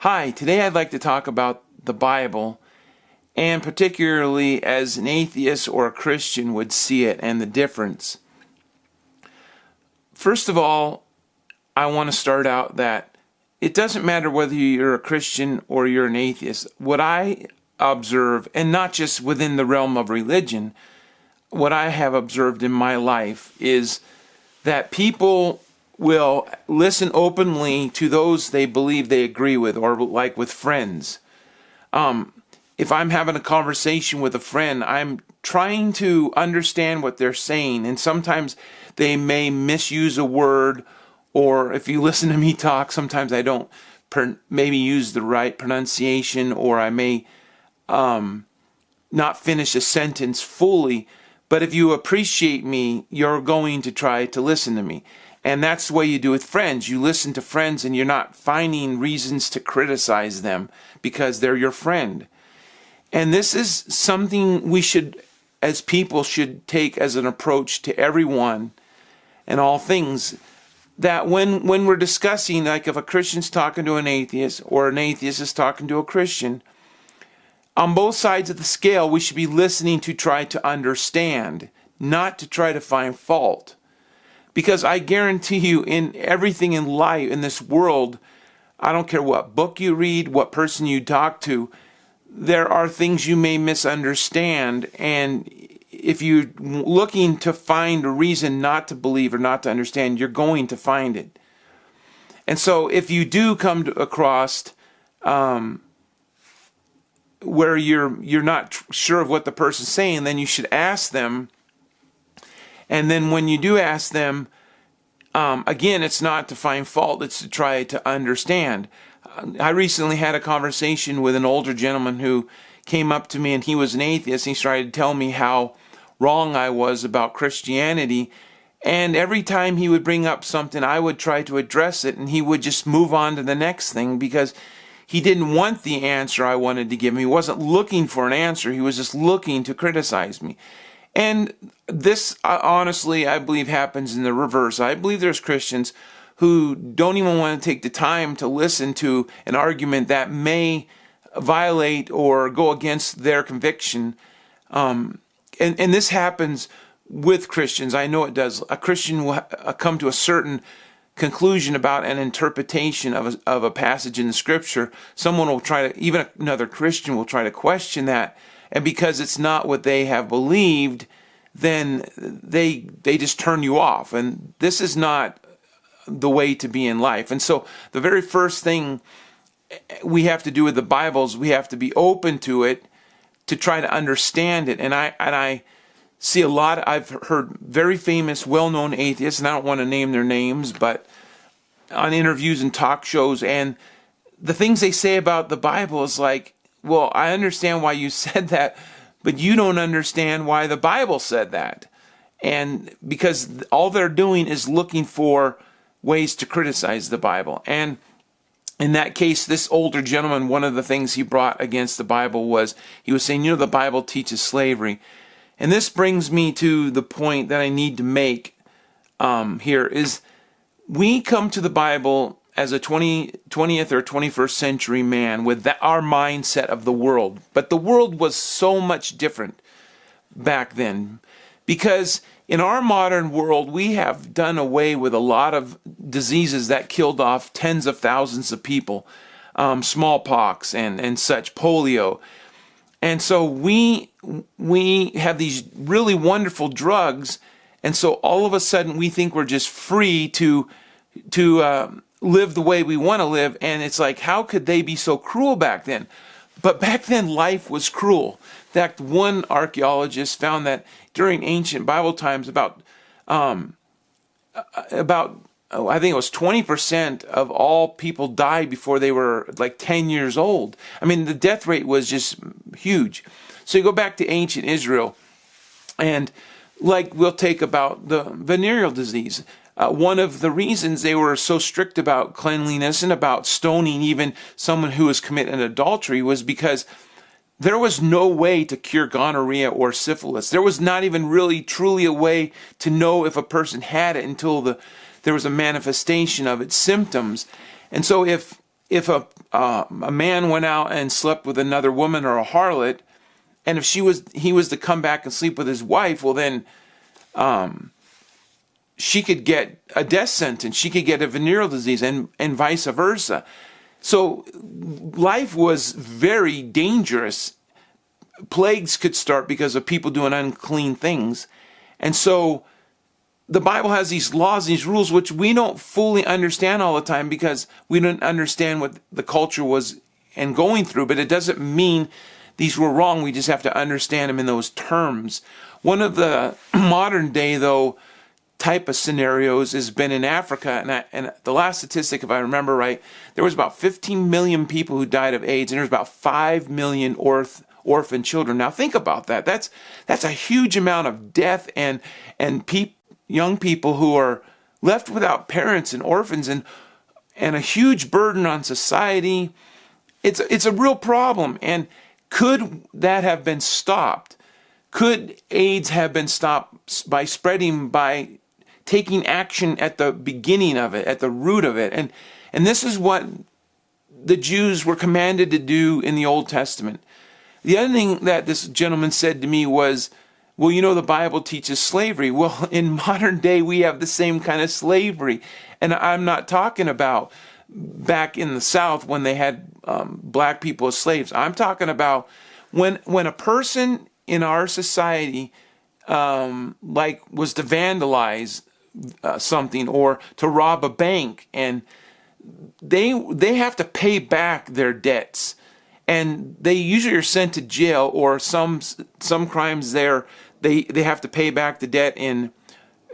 Hi, today I'd like to talk about the Bible, and particularly as an atheist or a Christian would see it and the difference. First of all, I want to start out that it doesn't matter whether you're a Christian or you're an atheist. What I observe, and not just within the realm of religion, what I have observed in my life is that people will listen openly to those they believe they agree with, or like with friends. If I'm having a conversation with a friend, I'm trying to understand what they're saying, and sometimes they may misuse a word, or if you listen to me talk, sometimes I don't maybe use the right pronunciation, or I may not finish a sentence fully. But if you appreciate me, you're going to try to listen to me. And that's the way you do with friends. You listen to friends and you're not finding reasons to criticize them because they're your friend. And this is something we should, as people, should take as an approach to everyone and all things. That when we're discussing, like if a Christian's talking to an atheist or an atheist is talking to a Christian, on both sides of the scale, we should be listening to try to understand, not to try to find fault. Because I guarantee you, in everything in life, in this world, I don't care what book you read, what person you talk to, there are things you may misunderstand. And if you're looking to find a reason not to believe or not to understand, you're going to find it. And so if you do come across where you're not sure of what the person's saying, then you should ask them. And then when you do ask them, again, it's not to find fault, it's to try to understand. I recently had a conversation with an older gentleman who came up to me, and he was an atheist. He started to tell me how wrong I was about Christianity. And every time he would bring up something, I would try to address it, and he would just move on to the next thing because he didn't want the answer I wanted to give him. He wasn't looking for an answer. He was just looking to criticize me. And this, honestly, I believe happens in the reverse. I believe there's Christians who don't even want to take the time to listen to an argument that may violate or go against their conviction. And this happens with Christians. I know it does. A Christian will come to a certain conclusion about an interpretation of a passage in the Scripture. Someone will try to, even another Christian will try to question that. And because it's not what they have believed, then they just turn you off. And this is not the way to be in life. And so the very first thing we have to do with the Bible is we have to be open to it, to try to understand it. And I see a lot, I've heard very famous, well-known atheists, and I don't want to name their names, but on interviews and talk shows, and the things they say about the Bible is like, well, I understand why you said that, but you don't understand why the Bible said that. And because all they're doing is looking for ways to criticize the Bible. And in that case, this older gentleman, one of the things he brought against the Bible was, he was saying, the Bible teaches slavery. And this brings me to the point that I need to make here is we come to the Bible as a 20th or 21st century man with our mindset of the world. But the world was so much different back then, because in our modern world, we have done away with a lot of diseases that killed off tens of thousands of people, smallpox and such, polio. And so we have these really wonderful drugs, and so all of a sudden we think we're just free to live the way we want to live. And it's like, how could they be so cruel back then? But back then life was cruel. In fact, one archaeologist found that during ancient Bible times, about I think it was 20% of all people died before they were like 10 years old. I mean, the death rate was just huge. So you go back to ancient Israel, and like we'll take about the venereal disease. One of the reasons they were so strict about cleanliness and about stoning even someone who was committing adultery was because there was no way to cure gonorrhea or syphilis. There was not even really truly a way to know if a person had it until there was a manifestation of its symptoms. And so if if a man went out and slept with another woman or a harlot, and if he was to come back and sleep with his wife, well then she could get a death sentence. She could get a venereal disease, and vice versa. So life was very dangerous. Plagues could start because of people doing unclean things. And so the Bible has these laws, these rules, which we don't fully understand all the time because we don't understand what the culture was and going through. But it doesn't mean these were wrong. We just have to understand them in those terms. One of the modern day, though, type of scenarios has been in Africa. And the last statistic, if I remember right, there was about 15 million people who died of AIDS, and there's about 5 million orphan children. Now think about that. That's a huge amount of death and young people who are left without parents and orphans, and a huge burden on society. It's a real problem. And could that have been stopped? Could AIDS have been stopped by spreading, by taking action at the beginning of it, at the root of it? And this is what the Jews were commanded to do in the Old Testament. The other thing that this gentleman said to me was, well, you know, the Bible teaches slavery. Well, in modern day, we have the same kind of slavery. And I'm not talking about back in the South when they had black people as slaves. I'm talking about when a person in our society was to vandalize something or to rob a bank, and they have to pay back their debts. And they usually are sent to jail, or some crimes there, they have to pay back the debt in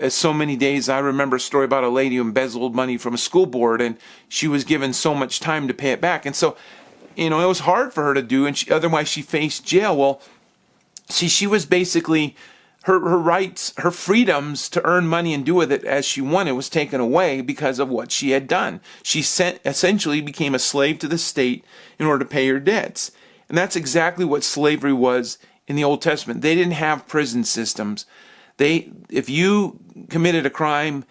so many days. I remember a story about a lady who embezzled money from a school board, and she was given so much time to pay it back. And so, it was hard for her to do, and otherwise she faced jail. Well, see, she was basically, her rights, her freedoms to earn money and do with it as she wanted was taken away because of what she had done. She essentially became a slave to the state in order to pay her debts. And that's exactly what slavery was in the Old Testament. They didn't have prison systems. If you committed a crime,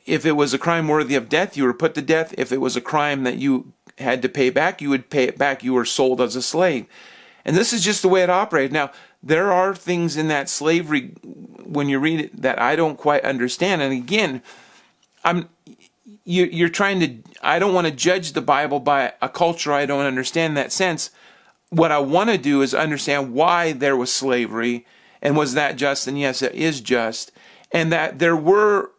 if it was a crime worthy of death, you were put to death. If it was a crime that you had to pay back, you would pay it back. You were sold as a slave. And this is just the way it operated. Now, there are things in that slavery, when you read it, that I don't quite understand. And again, you're trying to, I don't want to judge the Bible by a culture I don't understand in that sense. What I want to do is understand why there was slavery, and was that just? And yes, it is just. And that there were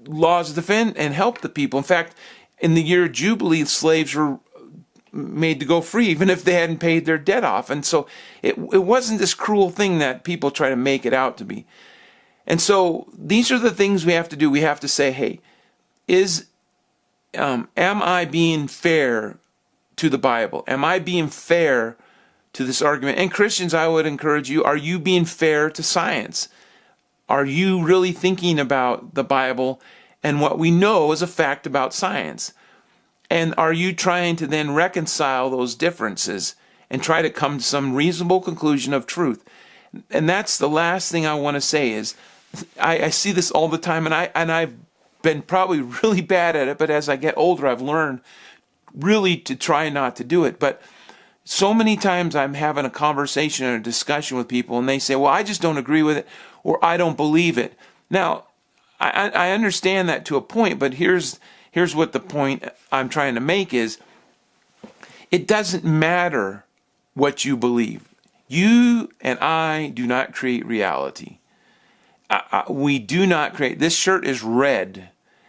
laws to defend and help the people. In fact, in the year of Jubilee, slaves were made to go free, even if they hadn't paid their debt off. And so it wasn't this cruel thing that people try to make it out to be. And so these are the things we have to do. We have to say, hey, am I being fair to the Bible? Am I being fair to this argument? And Christians, I would encourage you, are you being fair to science? Are you really thinking about the Bible and what we know is a fact about science? And are you trying to then reconcile those differences and try to come to some reasonable conclusion of truth? And that's the last thing I want to say is, I see this all the time, and I've been probably really bad at it, but as I get older, I've learned really to try not to do it. But so many times I'm having a conversation or a discussion with people, and they say, well, I just don't agree with it, or I don't believe it. Now, I understand that to a point, but here's what the point I'm trying to make is, it doesn't matter what you believe. You and I do not create reality. We do not create. This shirt is red.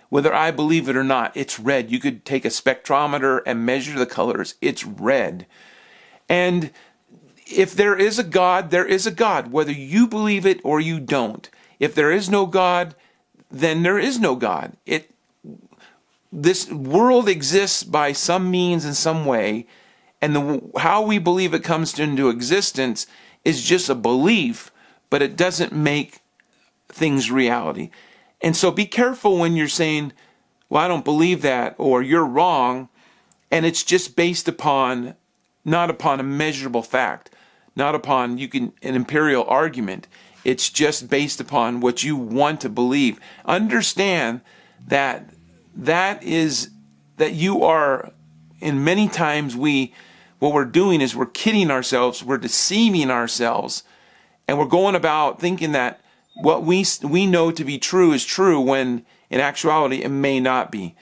Whether I believe it or not, it's red. You could take a spectrometer and measure the colors. It's red. And if there is a God, there is a God, whether you believe it or you don't. If there is no God, then there is no God. This world exists by some means in some way, and how we believe it comes into existence is just a belief, but it doesn't make things reality. And so be careful when you're saying, well, I don't believe that, or you're wrong, and it's just based upon, not upon a measurable fact, not upon an imperial argument. It's just based upon what you want to believe. Understand that you are and many times what we're doing is we're kidding ourselves, we're deceiving ourselves, and we're going about thinking that what we know to be true is true when in actuality it may not be.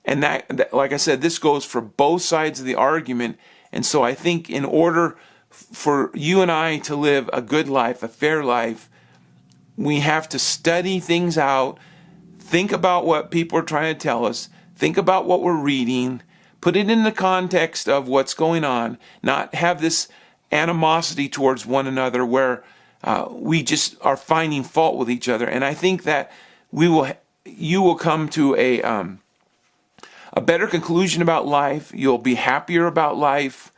And that, like I said, this goes for both sides of the argument. And so I think in order for you and I to live a good life, a fair life, we have to study things out, think about what people are trying to tell us, think about what we're reading, put it in the context of what's going on, not have this animosity towards one another where we just are finding fault with each other. And I think that you will come to a better conclusion about life. You'll be happier about life.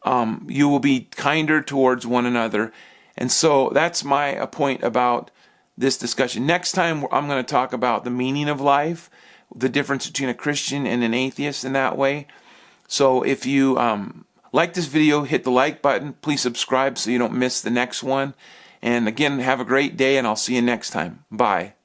You will be kinder towards one another. And so that's my point about this discussion. Next time, I'm going to talk about the meaning of life, the difference between a Christian and an atheist in that way. So if you like this video, hit the like button. Please subscribe so you don't miss the next one. And again, have a great day, and I'll see you next time. Bye.